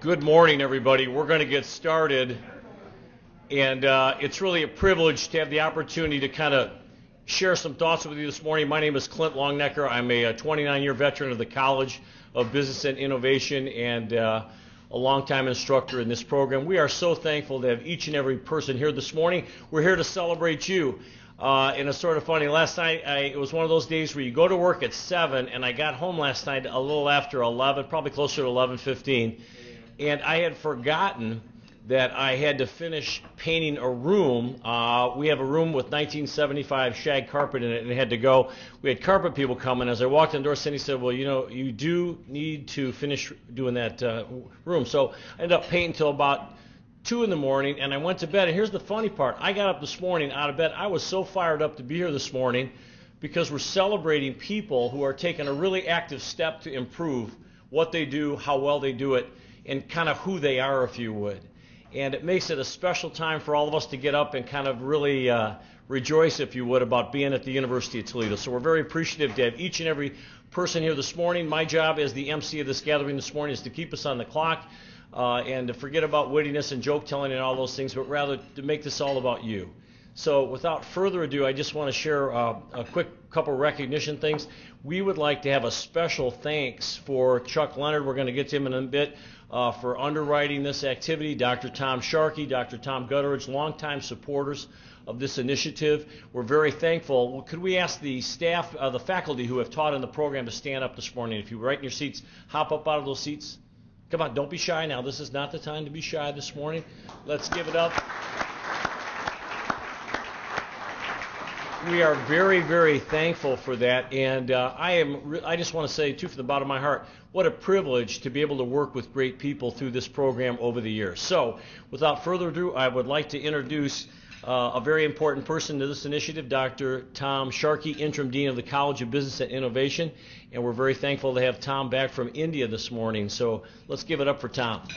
Good morning, everybody. We're going to get started, and it's really a privilege to have the opportunity to kind of share some thoughts with you this morning. My name is Clint Longnecker. I'm a 29-year veteran of the College of Business and Innovation and a longtime instructor in this program. We are so thankful to have each and every person here this morning. We're here to celebrate you. And it's sort of funny. Last night, it was one of those days where you go to work at 7, and I got home last night a little after 11, probably closer to 11:15. And I had forgotten that I had to finish painting a room. We have a room with 1975 shag carpet in it, and it had to go. We had carpet people coming. As I walked in the door, Cindy said, well, you know, you do need to finish doing that room. So I ended up painting until about 2 in the morning, and I went to bed. And here's the funny part. I got up this morning out of bed. I was so fired up to be here this morning because we're celebrating people who are taking a really active step to improve what they do, how well they do it, and kind of who they are, if you would. And it makes it a special time for all of us to get up and kind of really rejoice, if you would, about being at the University of Toledo. So we're very appreciative to have each and every person here this morning. My job as the MC of this gathering this morning is to keep us on the clock and to forget about wittiness and joke telling and all those things, but rather to make this all about you. So without further ado, I just want to share a quick couple recognition things. We would like to have a special thanks for Chuck Leonard. We're going to get to him in a bit. For underwriting this activity, Dr. Tom Sharkey, Dr. Tom Gutteridge, longtime supporters of this initiative. We're very thankful. Well, could we ask the staff, the faculty who have taught in the program to stand up this morning? If you're right in your seats, hop up out of those seats. Come on, don't be shy now. This is not the time to be shy this morning. Let's give it up. We are very, very thankful for that, and I just want to say, too, from the bottom of my heart, what a privilege to be able to work with great people through this program over the years. So, without further ado, I would like to introduce a very important person to this initiative, Dr. Tom Sharkey, Interim Dean of the College of Business and Innovation, and we're very thankful to have Tom back from India this morning. So, let's give it up for Tom.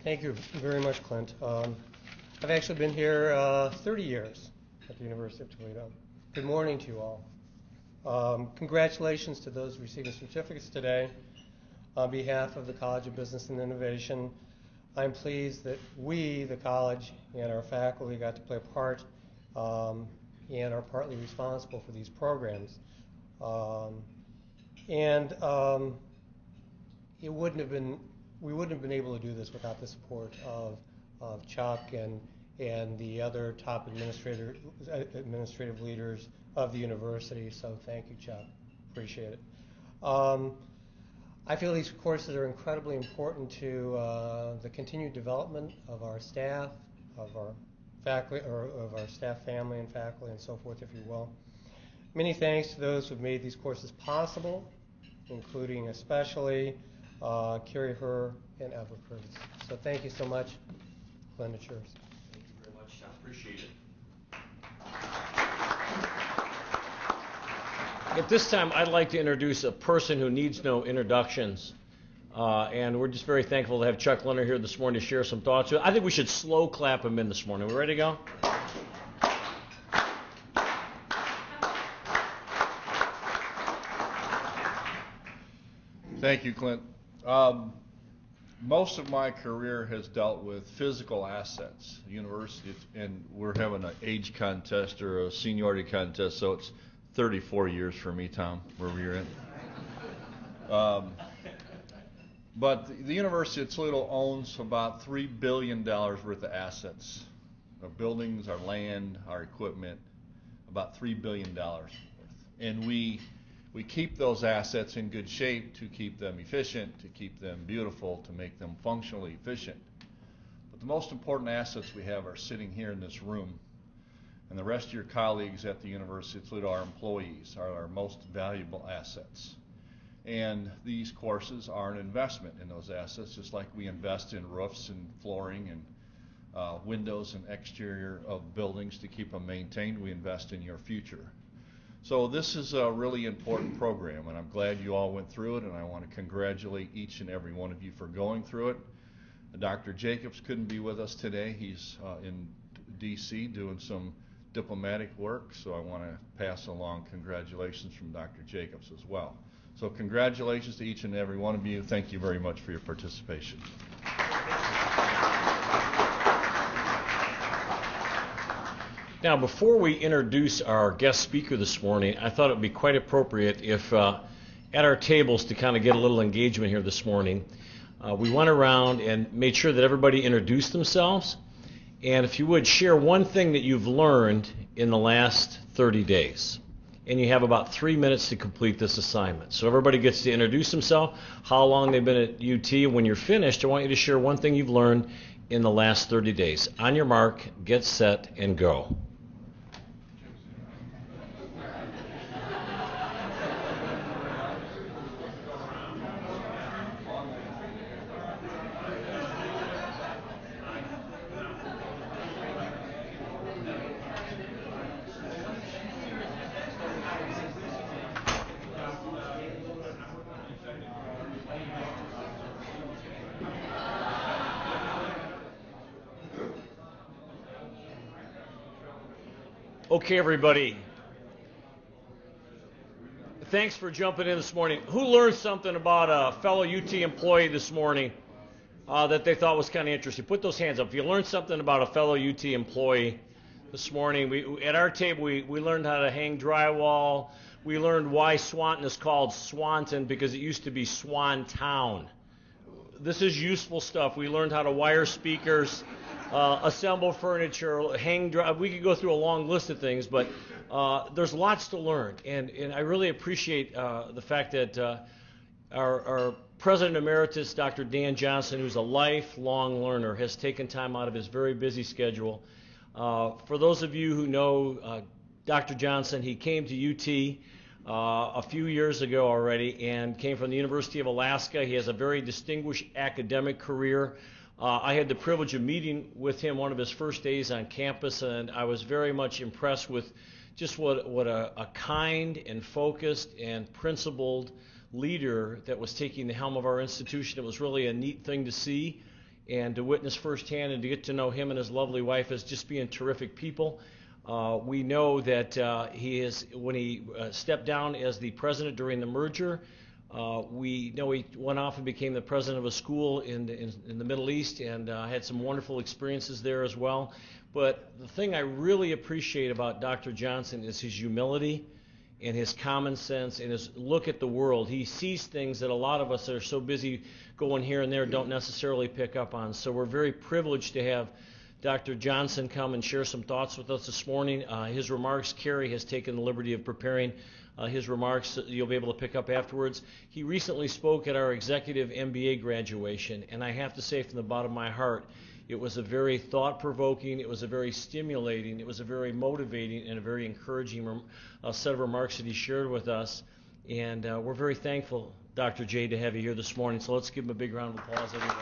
Thank you very much, Clint. I've actually been here 30 years at the University of Toledo. Good morning to you all. Congratulations to those receiving certificates today. On behalf of the College of Business and Innovation, I'm pleased that we, the college, and our faculty got to play a part and are partly responsible for these programs. We wouldn't have been able to do this without the support of Chuck and the other top administrative leaders of the university. So thank you, Chuck. Appreciate it. I feel these courses are incredibly important to the continued development of our staff, of our faculty, or of our staff family and faculty, and so forth, if you will. Many thanks to those who've made these courses possible, including especially Carrie Herr and Edward Curtis. So thank you so much. Glenn, it's yours. Thank you very much, Tom. Appreciate it. At this time, I'd like to introduce a person who needs no introductions. And we're just very thankful to have Chuck Leonard here this morning to share some thoughts. I think we should slow clap him in this morning. We ready to go? Thank you, Clint. Most of my career has dealt with physical assets. University, and we're having an age contest or a seniority contest, so it's 34 years for me, Tom, wherever you're in. But the University of Toledo owns about $3 billion worth of assets. Our buildings, our land, our equipment, about $3 billion worth. And we keep those assets in good shape to keep them efficient, to keep them beautiful, to make them functionally efficient. But the most important assets we have are sitting here in this room. And the rest of your colleagues at the University of Toledo, our employees, are our most valuable assets. And these courses are an investment in those assets, just like we invest in roofs and flooring and windows and exterior of buildings to keep them maintained. We invest in your future. So this is a really important program, and I'm glad you all went through it, and I want to congratulate each and every one of you for going through it. Dr. Jacobs couldn't be with us today. He's in D.C. doing some diplomatic work, so I want to pass along congratulations from Dr. Jacobs as well. So congratulations to each and every one of you. Thank you very much for your participation. Now, before we introduce our guest speaker this morning, I thought it would be quite appropriate if at our tables, to kind of get a little engagement here this morning, we went around and made sure that everybody introduced themselves. And if you would, share one thing that you've learned in the last 30 days. And you have about 3 minutes to complete this assignment. So everybody gets to introduce themselves, how long they've been at UT, and when you're finished, I want you to share one thing you've learned in the last 30 days. On your mark, get set, and go. Okay, everybody. Thanks for jumping in this morning. Who learned something about a fellow UT employee this morning that they thought was kind of interesting? Put those hands up. If you learned something about a fellow UT employee this morning, at our table we learned how to hang drywall. We learned why Swanton is called Swanton, because it used to be Swantown. This is useful stuff. We learned how to wire speakers, assemble furniture, hang drywall. We could go through a long list of things, but there's lots to learn. And I really appreciate the fact that our President Emeritus, Dr. Dan Johnson, who's a lifelong learner, has taken time out of his very busy schedule. For those of you who know Dr. Johnson, he came to UT a few years ago already and came from the University of Alaska. He has a very distinguished academic career. I had the privilege of meeting with him one of his first days on campus, and I was very much impressed with just what a kind and focused and principled leader that was taking the helm of our institution. It was really a neat thing to see and to witness firsthand, and to get to know him and his lovely wife as just being terrific people. We know that when he stepped down as the president during the merger, we know he went off and became the president of a school in the Middle East, and had some wonderful experiences there as well. But the thing I really appreciate about Dr. Johnson is his humility and his common sense and his look at the world. He sees things that a lot of us that are so busy going here and there don't necessarily pick up on. So we're very privileged to have Dr. Johnson come and share some thoughts with us this morning. His remarks, Carrie has taken the liberty of preparing his remarks that you'll be able to pick up afterwards. He recently spoke at our executive MBA graduation, and I have to say from the bottom of my heart, it was a very thought-provoking, it was a very stimulating, it was a very motivating, and a very encouraging set of remarks that he shared with us. And we're very thankful, Dr. J, to have you here this morning. So let's give him a big round of applause, everybody.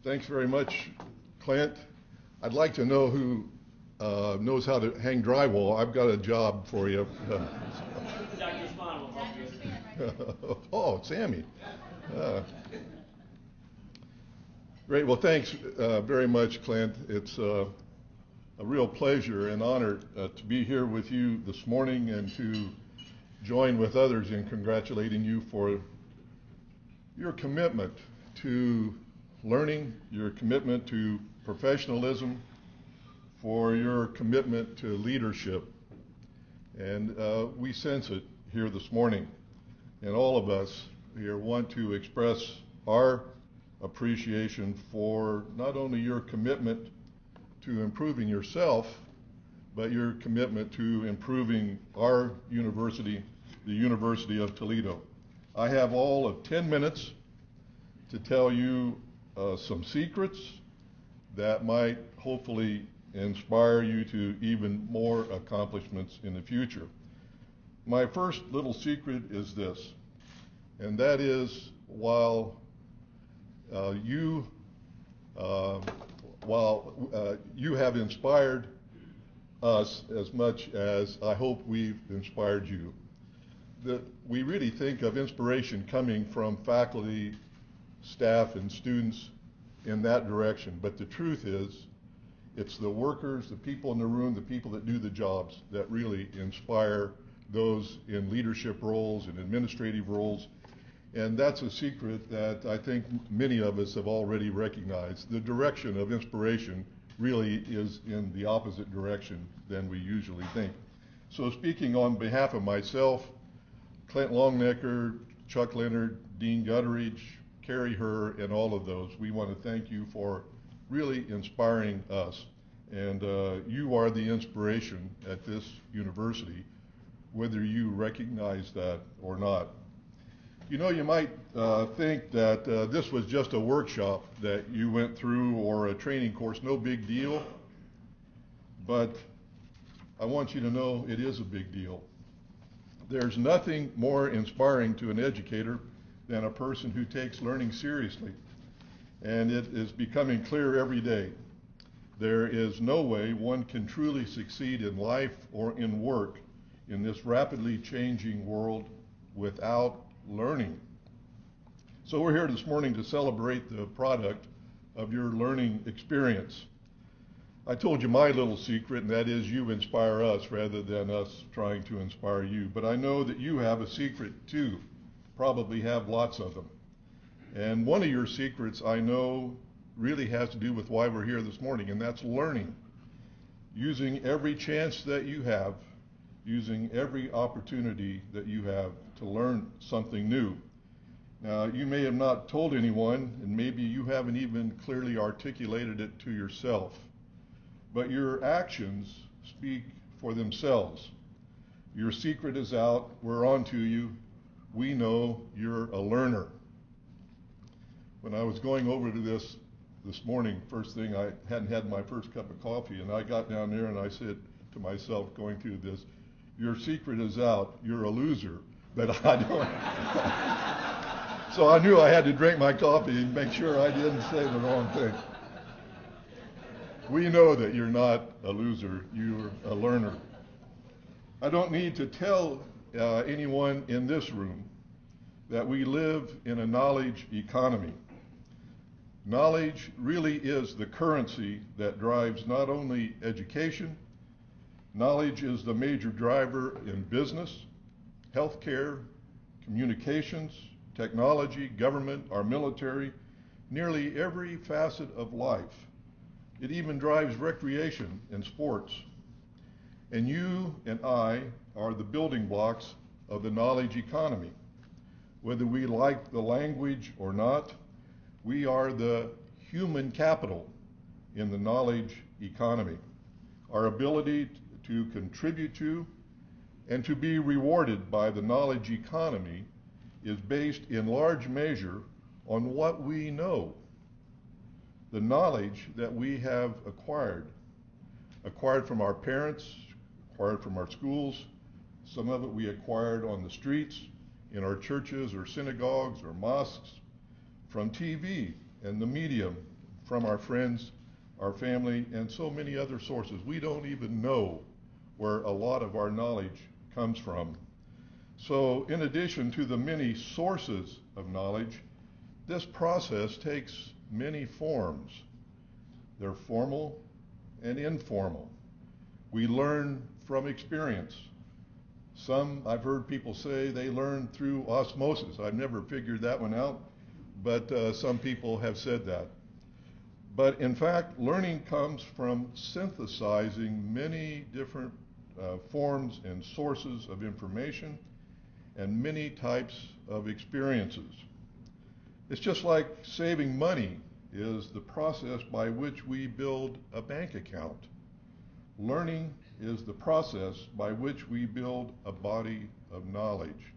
Thanks very much, Clint. I'd like to know who knows how to hang drywall. I've got a job for you. Dr. Spahn will help you. Oh, Sammy. Great. Well, thanks very much, Clint. It's a real pleasure and honor to be here with you this morning and to join with others in congratulating you for your commitment to learning, your commitment to professionalism, for your commitment to leadership. And we sense it here this morning. And all of us here want to express our appreciation for not only your commitment to improving yourself, but your commitment to improving our university, the University of Toledo. I have all of 10 minutes to tell you some secrets that might hopefully inspire you to even more accomplishments in the future. My first little secret is this, and that is while you have inspired us as much as I hope we've inspired you, we really think of inspiration coming from faculty, staff, and students in that direction. But the truth is, it's the workers, the people in the room, the people that do the jobs that really inspire those in leadership roles and administrative roles. And that's a secret that I think many of us have already recognized. The direction of inspiration really is in the opposite direction than we usually think. So speaking on behalf of myself, Clint Longnecker, Chuck Leonard, Dean Gutteridge, Carrie Herr, and all of those, we want to thank you for really inspiring us. And you are the inspiration at this university, whether you recognize that or not. You know, you might think that this was just a workshop that you went through or a training course, no big deal. But I want you to know it is a big deal. There's nothing more inspiring to an educator than a person who takes learning seriously. And it is becoming clear every day. There is no way one can truly succeed in life or in work in this rapidly changing world without learning. So we're here this morning to celebrate the product of your learning experience. I told you my little secret, and that is you inspire us rather than us trying to inspire you. But I know that you have a secret too, probably have lots of them. And one of your secrets I know really has to do with why we're here this morning, and that's learning. Using every chance that you have, using every opportunity that you have to learn something new. Now, you may have not told anyone, and maybe you haven't even clearly articulated it to yourself, but your actions speak for themselves. Your secret is out, we're on to you, we know you're a learner. When I was going over to this morning, first thing, I hadn't had my first cup of coffee, and I got down there and I said to myself, going through this, your secret is out, you're a loser, but I don't. So I knew I had to drink my coffee and make sure I didn't say the wrong thing. We know that you're not a loser, you're a learner. I don't need to tell anyone in this room that we live in a knowledge economy. Knowledge really is the currency that drives not only education, knowledge is the major driver in business, healthcare, communications, technology, government, our military, nearly every facet of life. It even drives recreation and sports. And you and I are the building blocks of the knowledge economy. Whether we like the language or not, we are the human capital in the knowledge economy. Our ability to contribute to and to be rewarded by the knowledge economy is based in large measure on what we know, the knowledge that we have acquired from our parents, acquired from our schools. Some of it we acquired on the streets, in our churches or synagogues or mosques, from TV and the media, from our friends, our family, and so many other sources. We don't even know where a lot of our knowledge comes from. So in addition to the many sources of knowledge, this process takes many forms. They're formal and informal. We learn from experience. Some, I've heard people say they learn through osmosis. I've never figured that one out, but some people have said that. But in fact, learning comes from synthesizing many different forms and sources of information and many types of experiences. It's just like saving money is the process by which we build a bank account. Learning is the process by which we build a body of knowledge.